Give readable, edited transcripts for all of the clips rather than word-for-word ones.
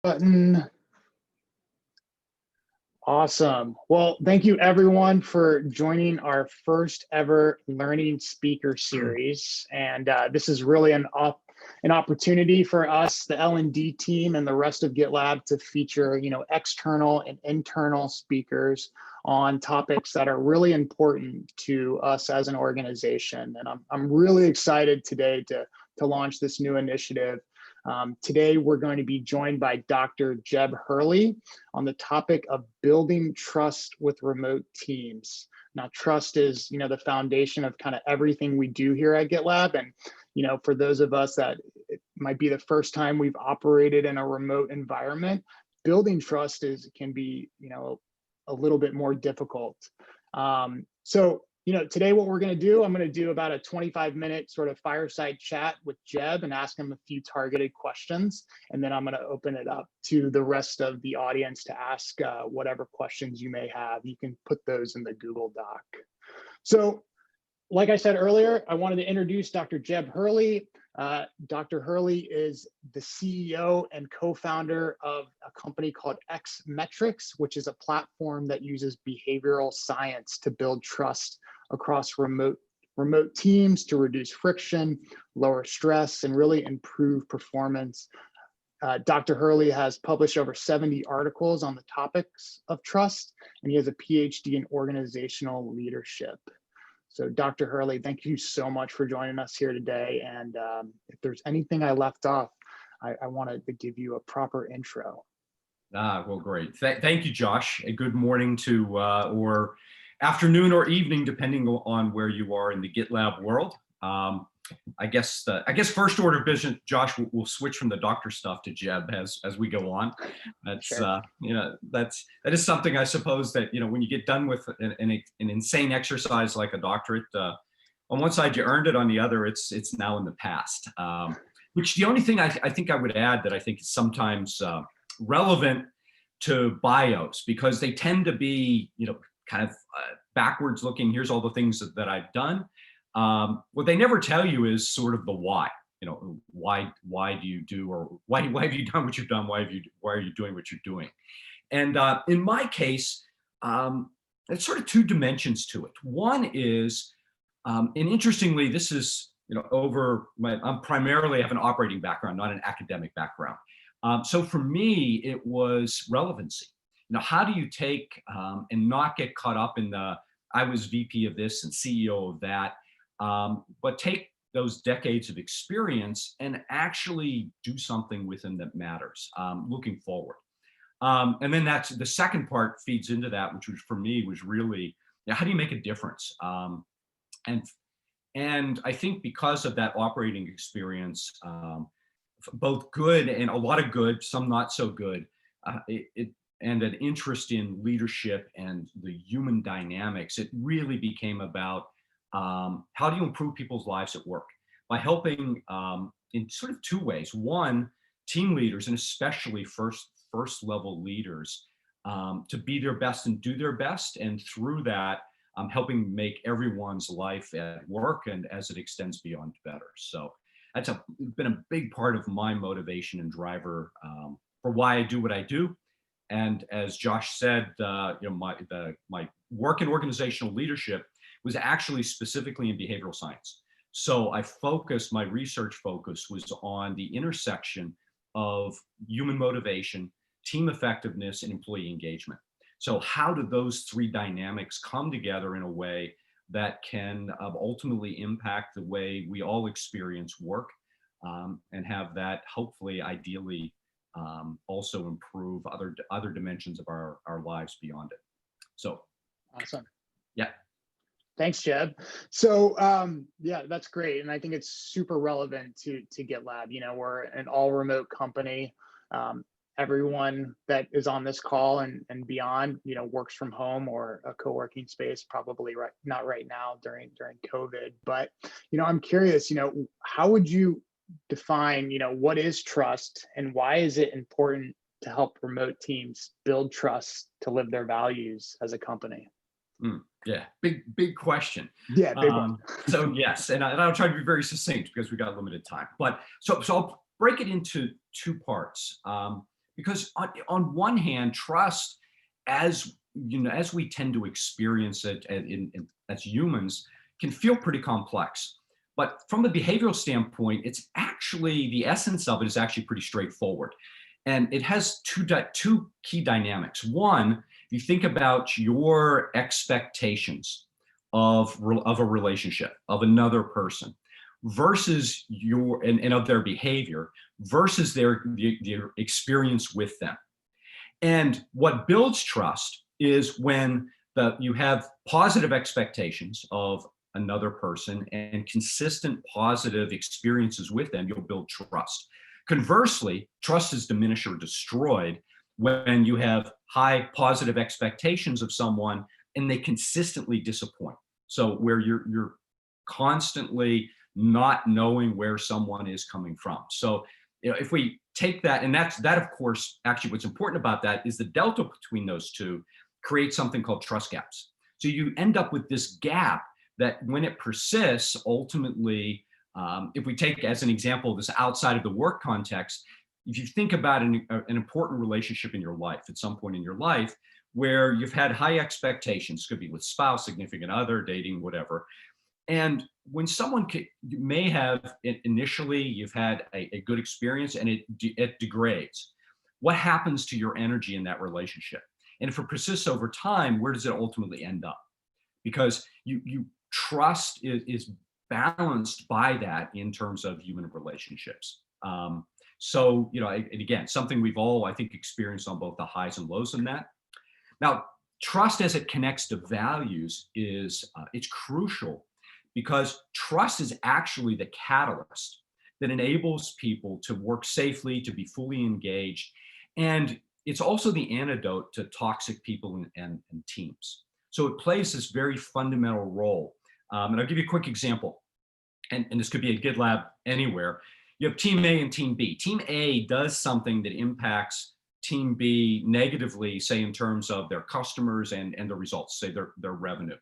Button. Awesome. Well, thank you everyone for joining our first ever Learning Speaker Series. And this is really an opportunity for us, the L&D team and the rest of GitLab, to feature, external and internal speakers on topics that are really important to us as an organization. And I'm really excited today to launch this new initiative. Today, we're going to be joined by Dr. Jeb Hurley on the topic of building trust with remote teams. Now, trust is, the foundation of kind of everything we do here at GitLab. And, for those of us that it might be the first time we've operated in a remote environment, building trust can be, a little bit more difficult. Today what we're going to do, I'm going to do about a 25-minute sort of fireside chat with Jeb and ask him a few targeted questions. And then I'm going to open it up to the rest of the audience to ask whatever questions you may have. You can put those in the Google Doc. So like I said earlier, I wanted to introduce Dr. Jeb Hurley. Dr. Hurley is the CEO and co-founder of a company called Xmetrics, which is a platform that uses behavioral science to build trust across remote teams to reduce friction, lower stress, and really improve performance. Dr. Hurley has published over 70 articles on the topics of trust, and he has a PhD in organizational leadership. So Dr. Hurley, thank you so much for joining us here today. And if there's anything I left off, I wanted to give you a proper intro. Well, great. Thank you, Josh. A good morning to, or afternoon or evening, depending on where you are in the GitLab world. I guess first order of business, Josh, we'll switch from the doctor stuff to Jeb as we go on. That's sure. That is something I suppose that when you get done with an insane exercise like a doctorate, on one side you earned it, on the other it's now in the past. Which the only thing I think I would add that I think is sometimes relevant to bios, because they tend to be kind of backwards looking. Here's all the things that I've done. What they never tell you is sort of the why. Why do you do, or why have you done what you've done? Why are you doing what you're doing? And in my case, there's sort of two dimensions to it. One is, and interestingly, this is I'm primarily have an operating background, not an academic background. So for me, it was relevancy. How do you take and not get caught up in I was VP of this and CEO of that, but take those decades of experience and actually do something with them that matters, looking forward. And then that's the second part feeds into that, which was for me was really, how do you make a difference? And I think because of that operating experience, both good and a lot of good, some not so good, and an interest in leadership and the human dynamics, it really became about how do you improve people's lives at work by helping in sort of two ways. One, team leaders, and especially first level leaders, to be their best and do their best, and through that, helping make everyone's life at work and as it extends beyond better. So that's been a big part of my motivation and driver for why I do what I do. And as Josh said, my work in organizational leadership was actually specifically in behavioral science. So my research focus was on the intersection of human motivation, team effectiveness, and employee engagement. So how do those three dynamics come together in a way that can ultimately impact the way we all experience work, and have that hopefully, ideally, also improve other dimensions of our lives beyond it. So awesome. Yeah. Thanks, Jeb. So yeah, that's great. And I think it's super relevant to GitLab. We're an all remote company. Everyone that is on this call and beyond, works from home or a co-working space, probably not right now during COVID. But, I'm curious, how would you define, what is trust, and why is it important to help remote teams build trust to live their values as a company? Yeah, big question. Yeah, big one. So yes, and I'll try to be very succinct because we got limited time. But so I'll break it into two parts. Because on one hand, trust, as you know, as we tend to experience it as humans, can feel pretty complex. But from the behavioral standpoint, it's actually, the essence of it is actually pretty straightforward. And it has two key dynamics. One, if you think about your expectations of a relationship, of another person, versus and of their behavior, versus their experience with them. And what builds trust is when you have positive expectations of another person and consistent positive experiences with them, you'll build trust. Conversely, trust is diminished or destroyed when you have high positive expectations of someone and they consistently disappoint. So where you're constantly not knowing where someone is coming from. So, you know, if we take that, and that of course, actually what's important about that is the delta between those two creates something called trust gaps. So you end up with this gap that when it persists, ultimately, if we take as an example this outside of the work context, if you think about an important relationship in your life, at some point in your life, where you've had high expectations, could be with spouse, significant other, dating, whatever. And when someone you may have initially, you've had a good experience and it degrades. What happens to your energy in that relationship? And if it persists over time, where does it ultimately end up? Because you trust is balanced by that in terms of human relationships. So, you know, and again, something we've all, I think, experienced on both the highs and lows in that. Now, trust as it connects to values is, it's crucial because trust is actually the catalyst that enables people to work safely, to be fully engaged. And it's also the antidote to toxic people and teams. So it plays this very fundamental role. And I'll give you a quick example. And this could be a GitLab anywhere. You have team A and team B. Team A does something that impacts team B negatively, say in terms of their customers and the results, say their revenue.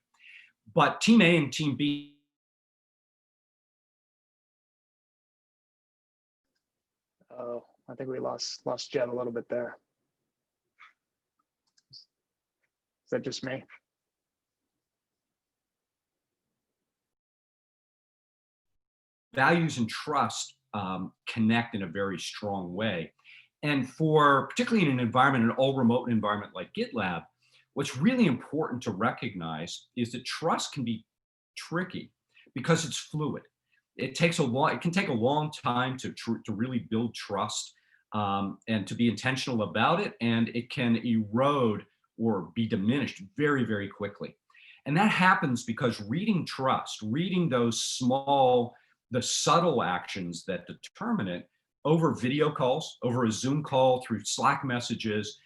But team A and team B. Oh, I think we lost Jeb a little bit there. Is that just me? Values and trust connect in a very strong way. And for particularly in an environment, an all remote environment like GitLab, what's really important to recognize is that trust can be tricky because it's fluid. It can take a long time to really build trust and to be intentional about it. And it can erode or be diminished very, very quickly. And that happens because reading trust, reading those the subtle actions that determine it over video calls, over a Zoom call, through Slack messages,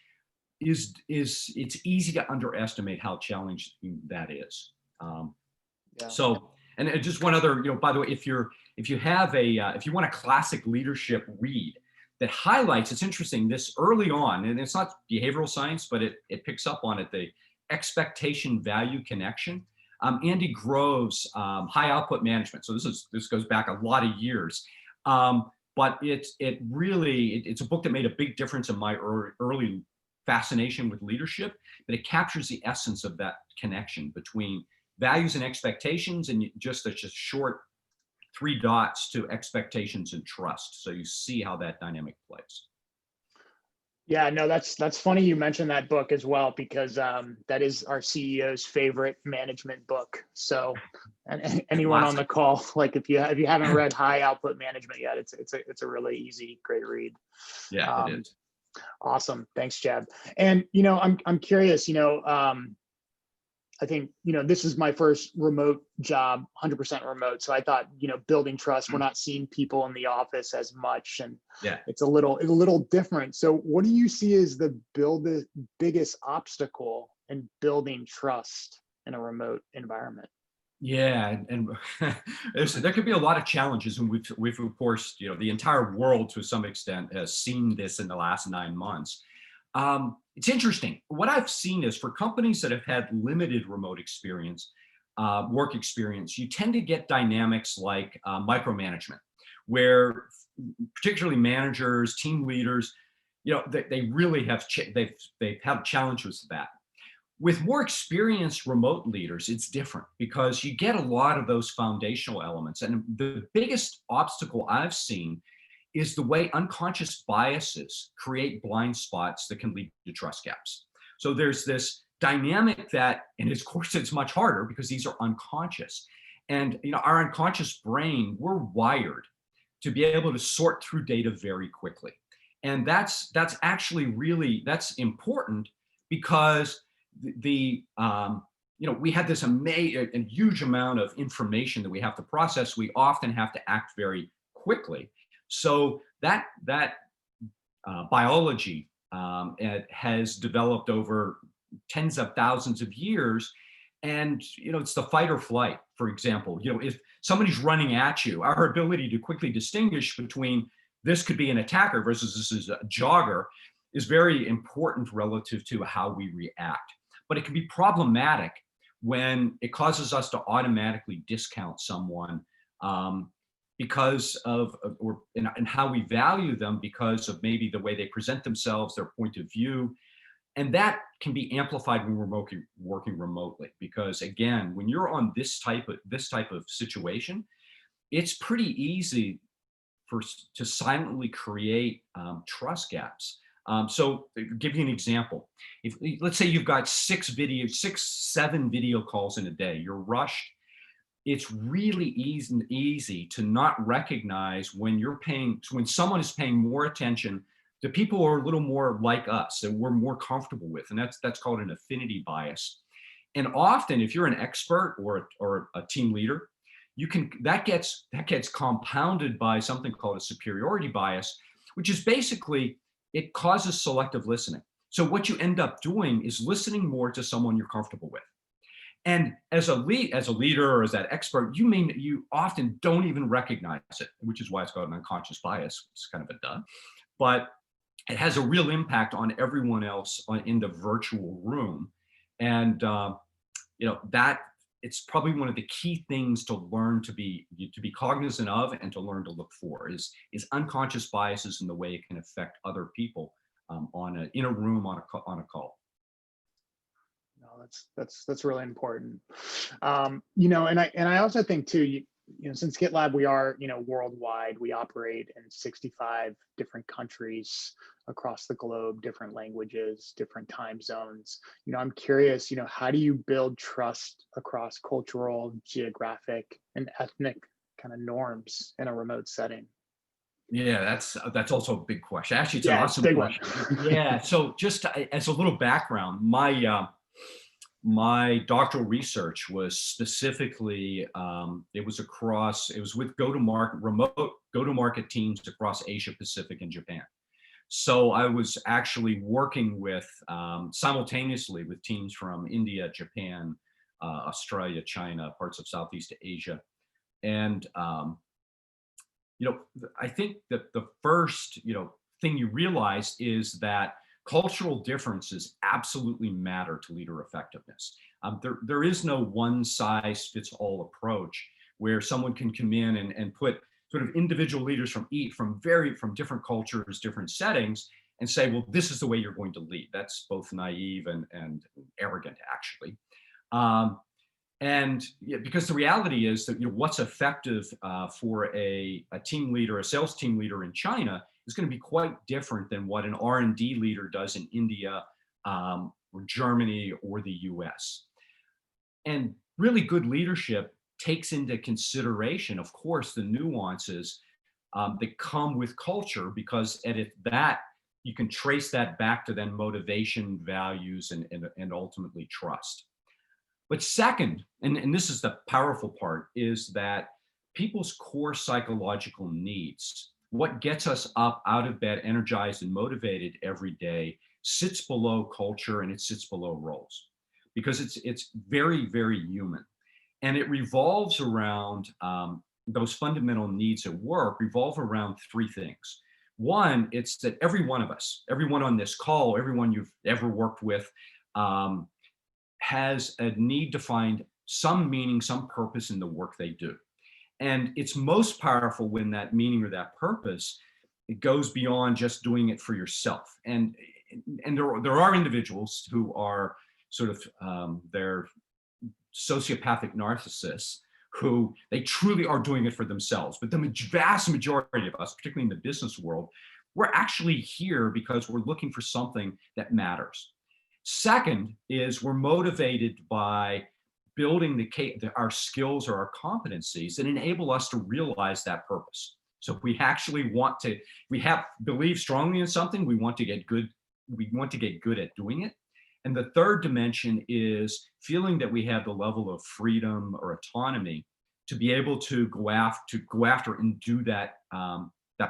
it's easy to underestimate how challenging that is. Yeah. So, and just one other, you know, by the way, if you want a classic leadership read that highlights, it's interesting, this early on, and it's not behavioral science, but it picks up on it, the expectation value connection. Andy Grove's High Output Management. So this goes back a lot of years, but it's a book that made a big difference in my early fascination with leadership. But it captures the essence of that connection between values and expectations, and just a short 3 dots to expectations and trust. So you see how that dynamic plays. Yeah, no, that's funny you mentioned that book as well, because that is our CEO's favorite management book. So, and anyone on the call, like if you haven't read High Output Management yet, it's a really easy, great read. Yeah, it is. Awesome, thanks, Jeb. And you know, I'm curious. You know, I think, you know, this is my first remote job, 100% remote. So I thought, you know, building trust, we're not seeing people in the office as much, and yeah, it's a little different. So what do you see as the biggest obstacle in building trust in a remote environment? Yeah, and there could be a lot of challenges, and we've of course, you know, the entire world to some extent has seen this in the last 9 months. It's interesting. What I've seen is for companies that have had limited remote experience, work experience, you tend to get dynamics like micromanagement, where particularly managers, team leaders, they really have, they've had challenges with that. With more experienced remote leaders, it's different because you get a lot of those foundational elements. And the biggest obstacle I've seen is the way unconscious biases create blind spots that can lead to trust gaps. So there's this dynamic that, and of course it's much harder because these are unconscious. And our unconscious brain, we're wired to be able to sort through data very quickly. And that's actually really, that's important because we have this a huge amount of information that we have to process. We often have to act very quickly. So that biology has developed over tens of thousands of years. And, it's the fight or flight, for example. If somebody's running at you, our ability to quickly distinguish between this could be an attacker versus this is a jogger is very important relative to how we react. But it can be problematic when it causes us to automatically discount someone because of, and how we value them because of maybe the way they present themselves, their point of view. And that can be amplified when we're working remotely, because again, when you're on this type of situation, it's pretty easy to silently create trust gaps. So to give you an example, if let's say you've got 7 video calls in a day, you're rushed. It's really easy to not recognize when someone is paying more attention to people who are a little more like us that we're more comfortable with, and that's called an affinity bias. And often, if you're an expert or a team leader, that gets compounded by something called a superiority bias, which is basically, it causes selective listening. So what you end up doing is listening more to someone you're comfortable with. And as a leader or as that expert, you often don't even recognize it, which is why it's called an unconscious bias. It's kind of a duh, but it has a real impact on everyone else in the virtual room. And that it's probably one of the key things to learn to be cognizant of and to learn to look for is unconscious biases and the way it can affect other people in a room on a call. No, that's really important. And I also think too, since GitLab, we are, worldwide, we operate in 65 different countries across the globe, different languages, different time zones. I'm curious, how do you build trust across cultural, geographic, and ethnic kind of norms in a remote setting? Yeah, that's also a big question. Actually, it's an Yeah, awesome big question. one. Yeah. So just as a little background, my doctoral research was specifically, it was with remote go-to-market teams across Asia Pacific and Japan. So I was actually working with simultaneously with teams from India, Japan, Australia, China, parts of Southeast Asia. And, I think that the first, thing you realize is that cultural differences absolutely matter to leader effectiveness. There is no one size fits all approach where someone can come in and put sort of individual leaders from different cultures, different settings, and say, well, this is the way you're going to lead. That's both naive and arrogant, actually. Because the reality is that what's effective for a team leader, a sales team leader in China, is going to be quite different than what an R&D leader does in India or Germany or the US. And really good leadership takes into consideration, of course, the nuances that come with culture, because that you can trace that back to then motivation, values, and ultimately trust. But second, and this is the powerful part, is that people's core psychological needs, what gets us up out of bed, energized and motivated every day, sits below culture and it sits below roles, because it's very, very human. And it revolves around those fundamental needs at work revolve around 3 things. One, it's that every one of us, everyone on this call, everyone you've ever worked with, has a need to find some meaning, some purpose in the work they do. And it's most powerful when that meaning or that purpose it goes beyond just doing it for yourself. And there are individuals who are sort of they're sociopathic narcissists who they truly are doing it for themselves. But the vast majority of us, particularly in the business world, we're actually here because we're looking for something that matters. Second is we're motivated by building our skills or our competencies that enable us to realize that purpose. So if we actually believe strongly in something, we want to get good at doing it. And the third dimension is feeling that we have the level of freedom or autonomy to be able to go after and do that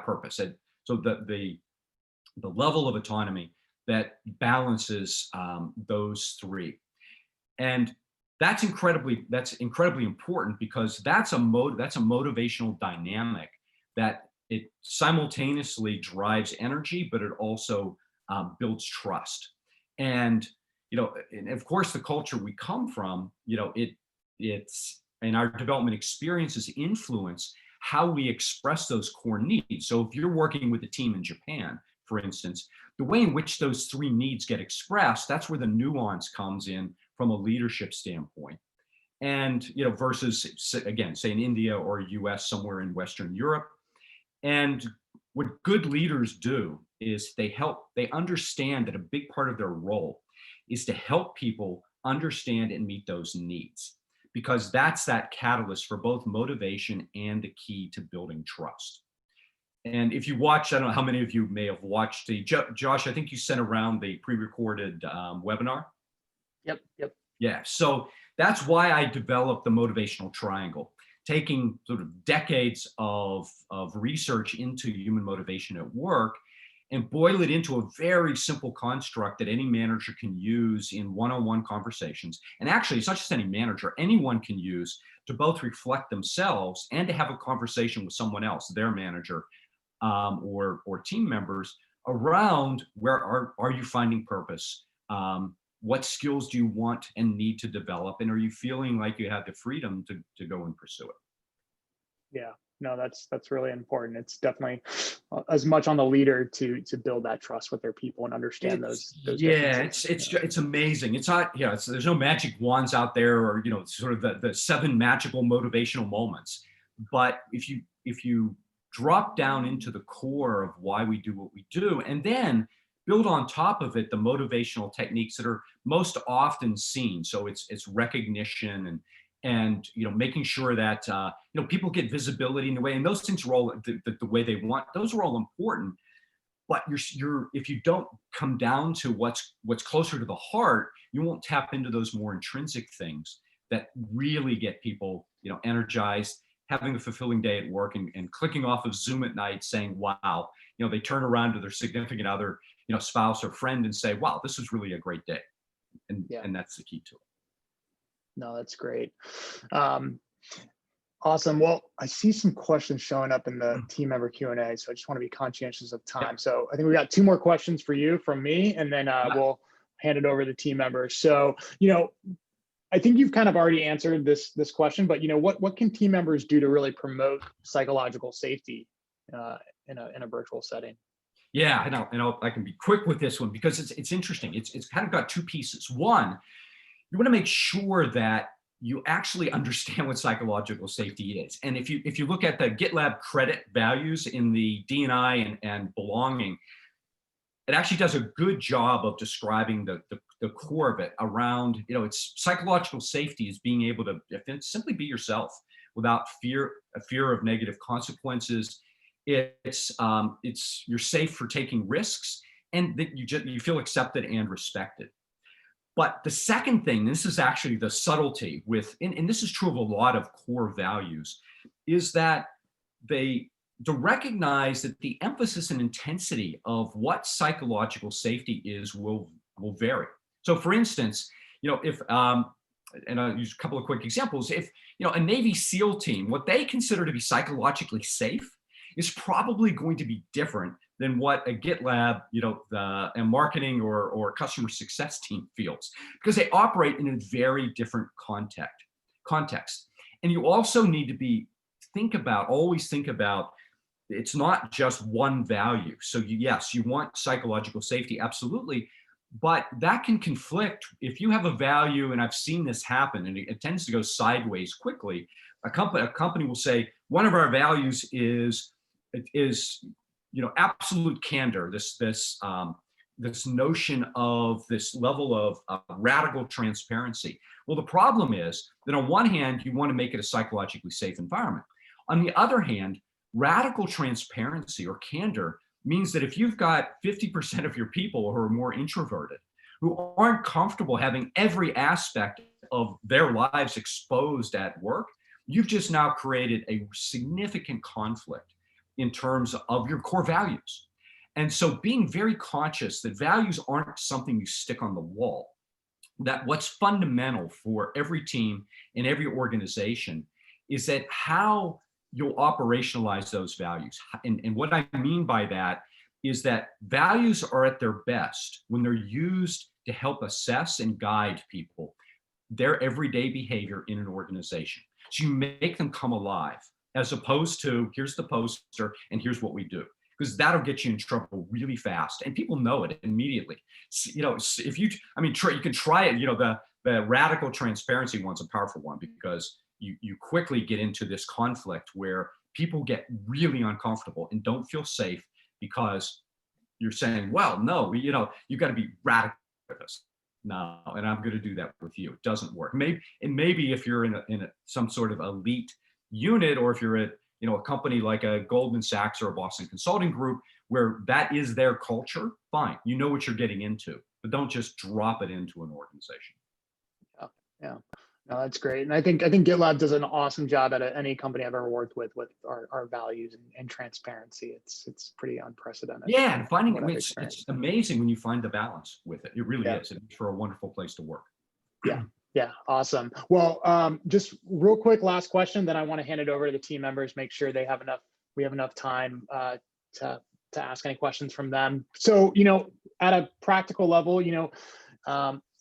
purpose. And so the level of autonomy that balances those three. And that's incredibly important, because that's a motivational dynamic that it simultaneously drives energy, but it also builds trust. And and of course, the culture we come from, it's and our development experiences influence how we express those core needs. So if you're working with a team in Japan, for instance, the way in which those three needs get expressed, that's where the nuance comes in from a leadership standpoint. And versus, again, say in India or US, somewhere in Western Europe. And what good leaders do is they understand that a big part of their role is to help people understand and meet those needs, because that's that catalyst for both motivation and the key to building trust. And if you watch, I don't know how many of you may have watched Josh, I think you sent around the pre-recorded webinar. Yep. Yeah, so that's why I developed the motivational triangle, taking sort of decades of research into human motivation at work and boil it into a very simple construct that any manager can use in one-on-one conversations. And actually, it's not just any manager, anyone can use to both reflect themselves and to have a conversation with someone else, their manager or team members, around where are you finding purpose? What skills do you want and need to develop? And are you feeling like you have the freedom to go and pursue it? Yeah, no, that's really important. It's definitely as much on the leader to build that trust with their people and understand those yeah, it's amazing. It's not, there's no magic wands out there, or sort of the 7 magical motivational moments. But if you drop down into the core of why we do what we do, and then build on top of it the motivational techniques that are most often seen. So it's recognition and making sure that people get visibility in the way, and those things roll the way they want. Those are all important. But if you don't come down to what's closer to the heart, you won't tap into those more intrinsic things that really get people energized, having a fulfilling day at work, and clicking off of Zoom at night saying, wow, they turn around to their significant other, spouse or friend, and say, wow, this was really a great day. And that's the key to it. No, that's great. Awesome. Well, I see some questions showing up in the team member Q&A, so I just want to be conscientious of time. So I think we got 2 more questions for you from me, and then we'll hand it over to the team members. So, I think you've kind of already answered this question, but what can team members do to really promote psychological safety in a virtual setting? Yeah, I can be quick with this one, because it's interesting. It's kind of got 2 pieces. One, you want to make sure that you actually understand what psychological safety is. And if you look at the GitLab credit values in the D&I and belonging, it actually does a good job of describing the core of it around, it's psychological safety is being able to simply be yourself without a fear of negative consequences. It's you're safe for taking risks, and that you feel accepted and respected. But the second thing, this is actually the subtlety and this is true of a lot of core values, is that to recognize that the emphasis and intensity of what psychological safety is will vary. So for instance, if, and I'll use a couple of quick examples, if, a Navy SEAL team, what they consider to be psychologically safe is probably going to be different than what a GitLab, a marketing or customer success team feels, because they operate in a very different context. And you also need to always think about it's not just one value. So yes, you want psychological safety, absolutely, but that can conflict. If you have a value, and I've seen this happen, and it tends to go sideways quickly. A company will say, one of our values is absolute candor. This notion of this level of radical transparency. Well, the problem is that on one hand, you want to make it a psychologically safe environment. On the other hand, radical transparency or candor means that if you've got 50% of your people who are more introverted, who aren't comfortable having every aspect of their lives exposed at work, you've just now created a significant conflict in terms of your core values. And so being very conscious that values aren't something you stick on the wall, that what's fundamental for every team and every organization is that how you'll operationalize those values. And what I mean by that is that values are at their best when they're used to help assess and guide people, their everyday behavior in an organization. So you make them come alive, as opposed to here's the poster and here's what we do, because that'll get you in trouble really fast, and people know it immediately. If you can try it. The radical transparency one's a powerful one, because you quickly get into this conflict where people get really uncomfortable and don't feel safe because you're saying, well, no, you've got to be radical with us. No, and I'm going to do that with you. It doesn't work. Maybe if you're in some sort of elite unit, or if you're at a company like a Goldman Sachs or a Boston Consulting Group, where that is their culture, fine. You know what you're getting into, but don't just drop it into an organization. Yeah. No, that's great. And I think GitLab does an awesome job at any company I've ever worked with our values and transparency. It's pretty unprecedented. Yeah, and finding it's amazing when you find the balance with it. It really is. It's for a wonderful place to work. Yeah, awesome. Well, just real quick, last question, then I want to hand it over to the team members, make sure we have enough time to ask any questions from them. So, at a practical level,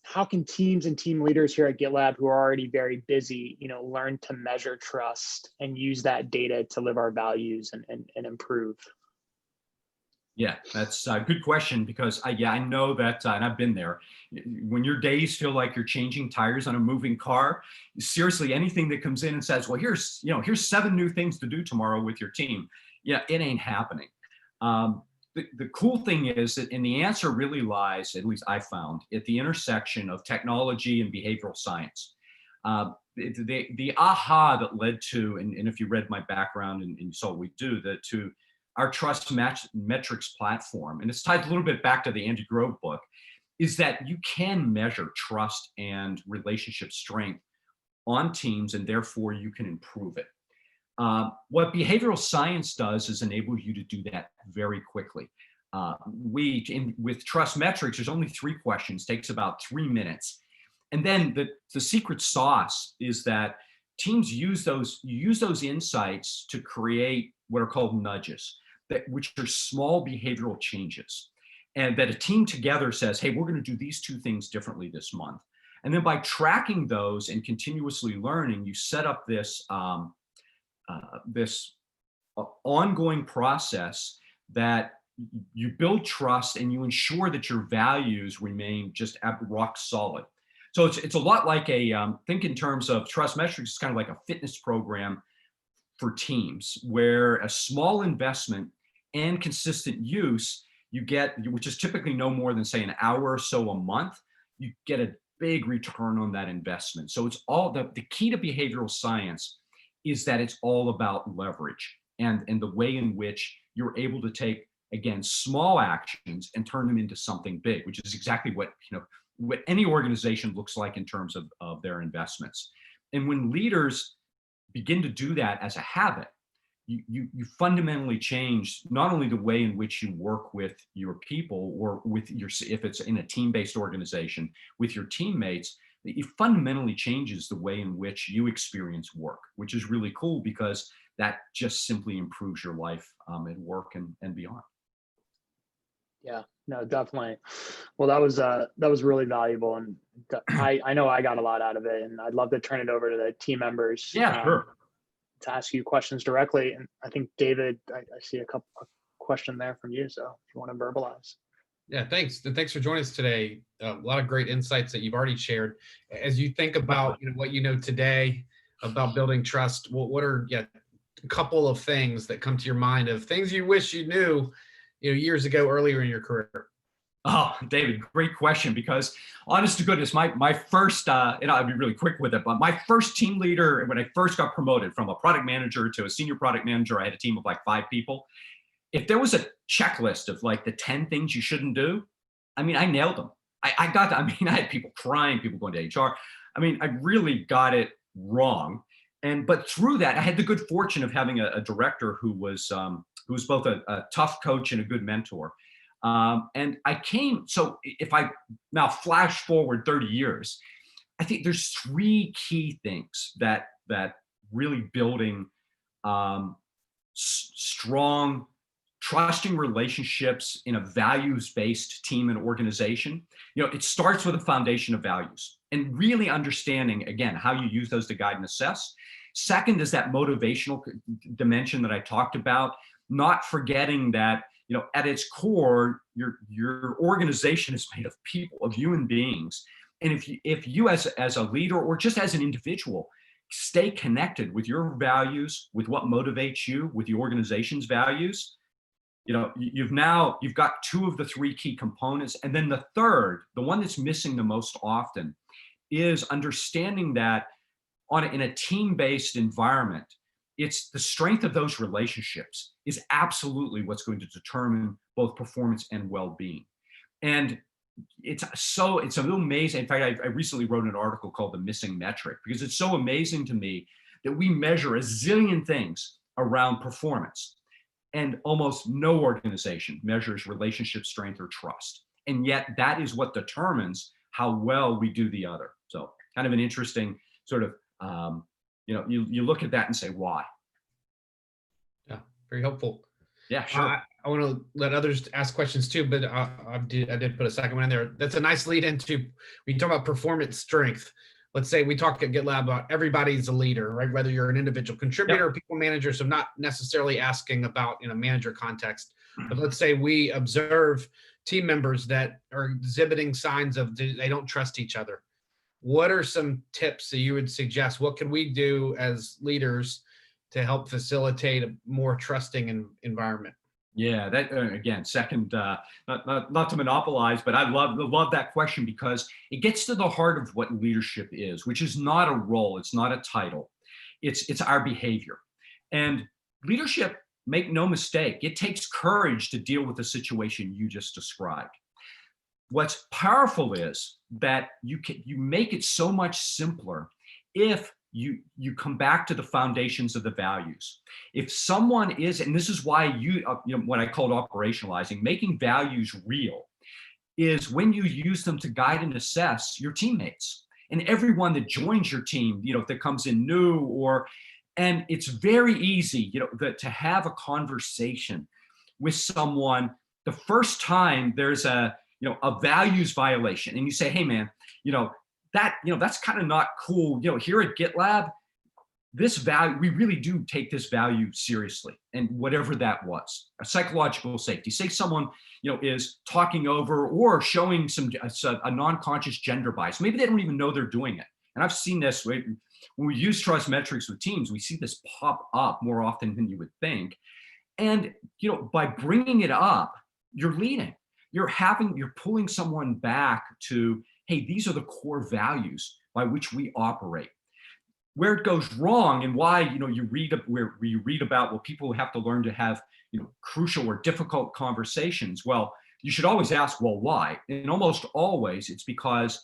how can teams and team leaders here at GitLab, who are already very busy, learn to measure trust and use that data to live our values and improve? Yeah, that's a good question, because I know that, and I've been there. When your days feel like you're changing tires on a moving car, seriously, anything that comes in and says, well, here's 7 new things to do tomorrow with your team. Yeah, it ain't happening. The cool thing is that, and the answer really lies, at least I found, at the intersection of technology and behavioral science. The aha that led to, and if you read my background and you saw what we do, to our trust metrics platform, and it's tied a little bit back to the Andy Grove book, is that you can measure trust and relationship strength on teams, and therefore you can improve it. What behavioral science does is enable you to do that very quickly. With trust metrics, there's only 3 questions, takes about 3 minutes. And then the secret sauce is that teams use those insights to create what are called nudges, which are small behavioral changes. And that a team together says, hey, we're going to do these 2 things differently this month. And then by tracking those and continuously learning, you set up this ongoing process that you build trust, and you ensure that your values remain just rock solid. So it's a lot like think in terms of trust metrics, it's kind of like a fitness program for teams, where a small investment and consistent use you get, which is typically no more than, say, an hour or so a month, you get a big return on that investment. So it's all the key to behavioral science is that it's all about leverage and the way in which you're able to take, again, small actions and turn them into something big, which is exactly what any organization looks like in terms of their investments. And when leaders begin to do that as a habit, you fundamentally change not only the way in which you work with your people, or if it's in a team-based organization, with your teammates, it fundamentally changes the way in which you experience work, which is really cool, because that just simply improves your life at work and beyond. Yeah, no, definitely. Well, that was really valuable, and I know I got a lot out of it, and I'd love to turn it over to the team members. Yeah, sure. ask you questions directly. And I think, David, I see a question there from you. So if you want to verbalize. Yeah, thanks. And thanks for joining us today. A lot of great insights that you've already shared. As you think about what you know today about building trust, what are a couple of things that come to your mind of things you wish you knew years ago, earlier in your career? Oh, David, great question, because honest to goodness, my first, and I'll be really quick with it, but my first team leader, when I first got promoted from a product manager to a senior product manager, I had a team of like 5 people. If there was a checklist of like the 10 things you shouldn't do, I mean, I nailed them. I had people crying, people going to HR. I mean, I really got it wrong. But through that, I had the good fortune of having a director who was both a tough coach and a good mentor. And so if I now flash forward 30 years, I think there's 3 key things that really building strong, trusting relationships in a values-based team and organization. It starts with a foundation of values and really understanding, again, how you use those to guide and assess. Second is that motivational dimension that I talked about, not forgetting that at its core, your organization is made of people, of human beings. And if you as a leader or just as an individual stay connected with your values, with what motivates you, with the organization's values, you've got 2 of the 3 key components. And then the third, the one that's missing the most often, is understanding that in a team-based environment, it's the strength of those relationships is absolutely what's going to determine both performance and well-being. And it's so amazing. In fact, I recently wrote an article called The Missing Metric, because it's so amazing to me that we measure a zillion things around performance, and almost no organization measures relationship strength or trust. And yet that is what determines how well we do the other. So kind of an interesting sort of, you look at that and say, why? Yeah, very helpful. Yeah, sure. I want to let others ask questions too, but I did put a second one in there. That's a nice lead into, when you talk about performance strength. Let's say we talk at GitLab about everybody's a leader, right? Whether you're an individual contributor or people manager, so not necessarily asking about in a manager context, but let's say we observe team members that are exhibiting signs of they don't trust each other. What are some tips that you would suggest? What can we do as leaders to help facilitate a more trusting environment? Yeah, that again, second, not to monopolize, but I love that question, because it gets to the heart of what leadership is, which is not a role, it's not a title, it's our behavior. And leadership, make no mistake, it takes courage to deal with the situation you just described. What's powerful is that you make it so much simpler if you come back to the foundations of the values. If someone is, and this is why what I called operationalizing, making values real, is when you use them to guide and assess your teammates and everyone that joins your team, that comes in new, and it's very easy, to have a conversation with someone the first time there's a values violation, and you say, hey man, that's kind of not cool. Here at GitLab, this value, we really do take this value seriously, and whatever that was, a psychological safety. Say someone, is talking over or showing a non-conscious gender bias. Maybe they don't even know they're doing it. And I've seen this when we use trust metrics with teams, we see this pop up more often than you would think. And, by bringing it up, you're leading. You're pulling someone back to, hey, these are the core values by which we operate. Where it goes wrong, and why you read about, well, people have to learn to have crucial or difficult conversations. Well, you should always ask, well, why? And almost always it's because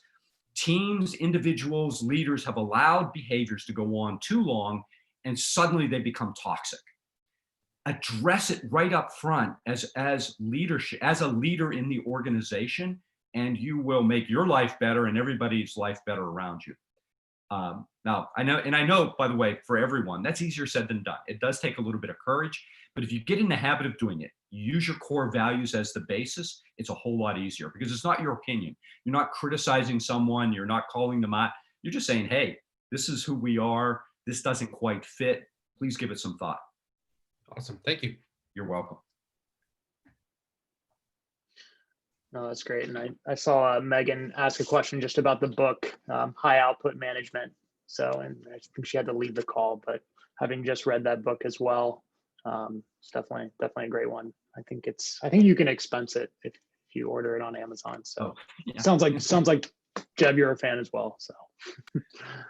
teams, individuals, leaders have allowed behaviors to go on too long, and suddenly they become toxic. Address it right up front as leadership, as a leader in the organization, and you will make your life better and everybody's life better around you. Now, I know, by the way, for everyone, that's easier said than done. It does take a little bit of courage, but if you get in the habit of doing it, you use your core values as the basis, it's a whole lot easier, because it's not your opinion. You're not criticizing someone, you're not calling them out. You're just saying, hey, this is who we are. This doesn't quite fit. please give it some thought. Awesome. Thank you. You're welcome. No, that's great. And I saw Megan ask a question just about the book, High Output Management. So, and I think she had to leave the call, but having just read that book as well, it's definitely a great one. I think you can expense it if you order it on Amazon. So yeah. sounds like Jeb, you're a fan as well. So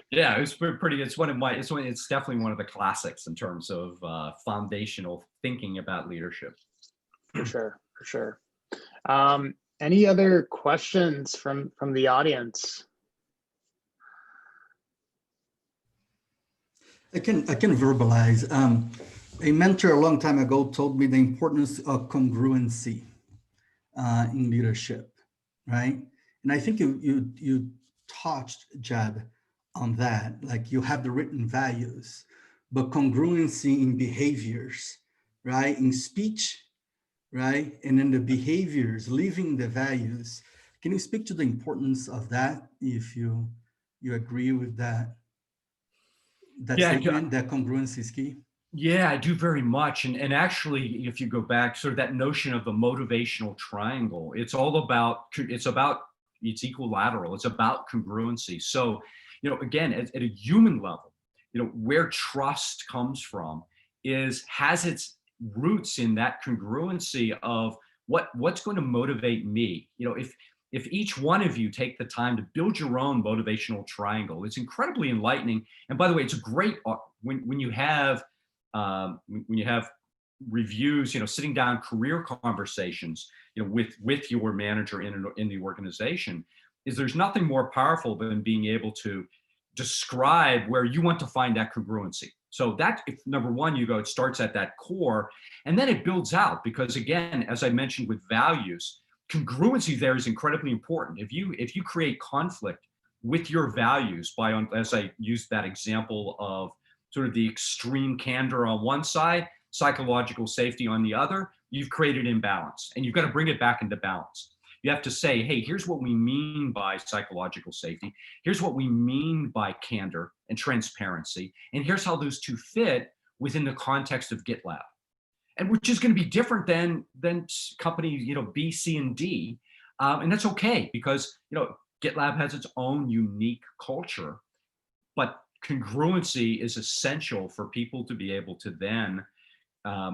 yeah, it's pretty. It's definitely one of the classics in terms of foundational thinking about leadership. For sure. Any other questions from the audience? I can verbalize. A mentor a long time ago told me the importance of congruency in leadership, right? And I think you touched, Jeb, on that. Like, you have the written values, but congruency in behaviors, right? In speech, right? And in the behaviors, living the values. Can you speak to the importance of that, if you agree with that? That statement, that congruency is key? Yeah, I do very much. And actually, if you go back, sort of that notion of the motivational triangle, it's equilateral. It's about congruency. So, again, at a human level, where trust comes from has its roots in that congruency of what's going to motivate me. If each one of you take the time to build your own motivational triangle, it's incredibly enlightening. And by the way, it's a great when you have reviews, sitting down career conversations, with your manager in the organization, there's nothing more powerful than being able to describe where you want to find that congruency. So that, if number one, it starts at that core, and then it builds out, because again, as I mentioned with values, congruency there is incredibly important. If you create conflict with your values as I used that example of sort of the extreme candor on one side, psychological safety on the other, you've created imbalance, and you've got to bring it back into balance. You have to say, hey, here's what we mean by psychological safety. Here's what we mean by candor and transparency. And here's how those two fit within the context of GitLab. And which is going to be different than company, B, C, and D. And that's okay, because, GitLab has its own unique culture, but congruency is essential for people to be able to then,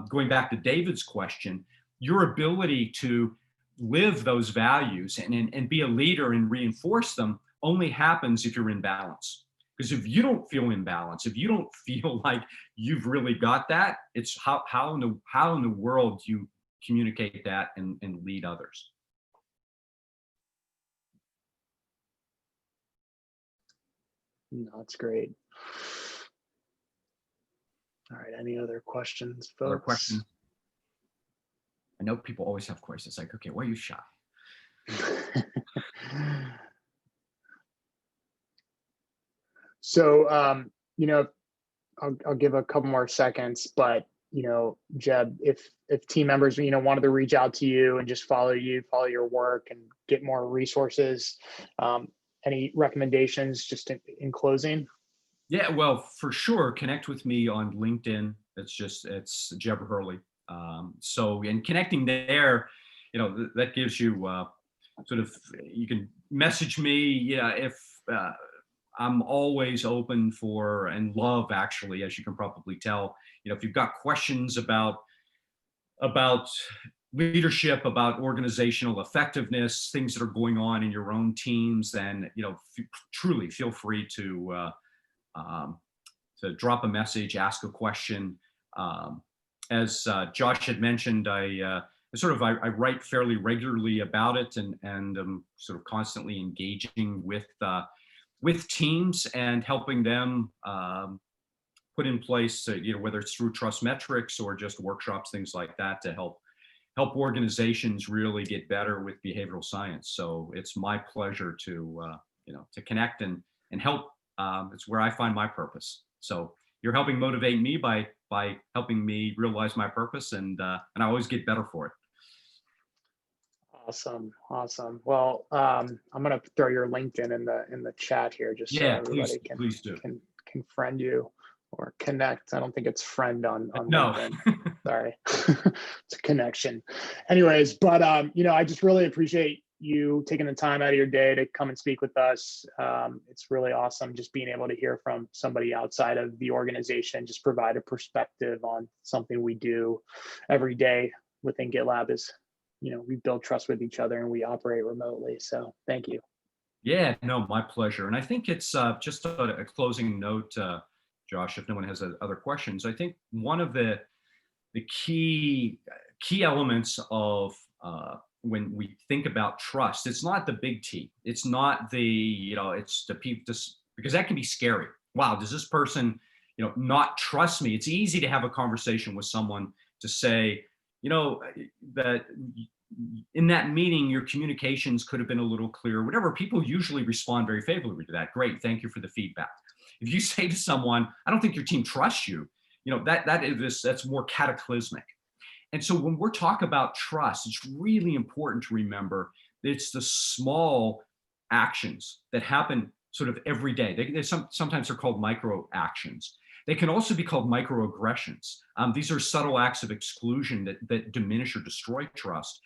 going back to David's question, your ability to live those values and be a leader and reinforce them only happens if you're in balance. Because if you don't feel in balance, if you don't feel like you've really got that, it's how in the world do you communicate that and lead others? That's great. All right, any other questions, folks? Other questions? I know people always have questions like, okay, why are you shy? So, I'll give a couple more seconds, but, Jeb, if team members, wanted to reach out to you and just follow your work and get more resources, any recommendations just in closing? Yeah, well, for sure, connect with me on LinkedIn. It's Jeb Hurley. So in connecting there, that gives you you can message me. If I'm always open for and love, actually, as you can probably tell, if you've got questions about leadership, about organizational effectiveness, things that are going on in your own teams, then truly feel free to drop a message, ask a question. As Josh had mentioned, I write fairly regularly about it, and I'm sort of constantly engaging with teams and helping them put in place, whether it's through trust metrics or just workshops, things like that, to help organizations really get better with behavioral science. So it's my pleasure to connect and help. It's where I find my purpose. So you're helping motivate me by helping me realize my purpose, and I always get better for it. Awesome. Well, I'm gonna throw your LinkedIn in the chat here, just so everybody please do. can friend you. Or connect. I don't think it's friend on No. LinkedIn. Sorry. It's a connection. Anyways, but I just really appreciate you taking the time out of your day to come and speak with us. It's really awesome just being able to hear from somebody outside of the organization, just provide a perspective on something we do every day within GitLab is, we build trust with each other and we operate remotely. So thank you. Yeah, no, my pleasure. And I think it's just a closing note, Josh, if no one has other questions. I think one of the key elements of when we think about trust, it's not the big T. It's not it's the people, because that can be scary. Wow, does this person, not trust me? It's easy to have a conversation with someone to say, that in that meeting, your communications could have been a little clearer, whatever. People usually respond very favorably to that. Great, thank you for the feedback. If you say to someone, I don't think your team trusts you, that's more cataclysmic. And so when we're talking about trust, it's really important to remember that it's the small actions that happen sort of every day. Sometimes they're called microactions. They can also be called microaggressions. These are subtle acts of exclusion that diminish or destroy trust.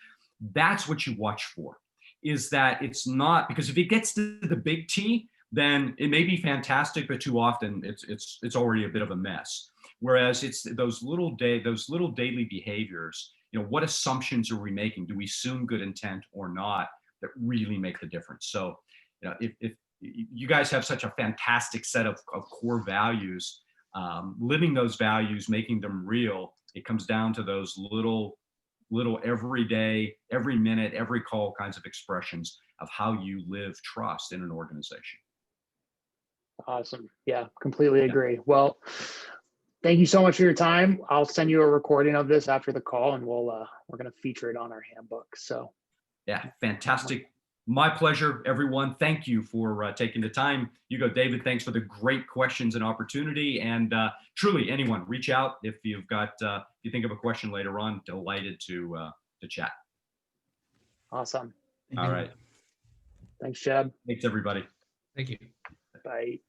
That's what you watch for, is that it's not, because if it gets to the big T, then it may be fantastic, but too often it's already a bit of a mess. Whereas it's those little daily behaviors, what assumptions are we making? Do we assume good intent or not, that really make the difference? So, if you guys have such a fantastic set of core values, living those values, making them real, it comes down to those little every day, every minute, every call kinds of expressions of how you live trust in an organization. Awesome. Yeah, completely agree. Well, thank you so much for your time. I'll send you a recording of this after the call, and we're going to feature it on our handbook. So yeah, fantastic. My pleasure, everyone. Thank you for taking the time. David, thanks for the great questions and opportunity. And truly, anyone, reach out if you've got, if you think of a question later on. Delighted to chat. Awesome. All right. Thanks, Jeb. Thanks, everybody. Thank you. Bye.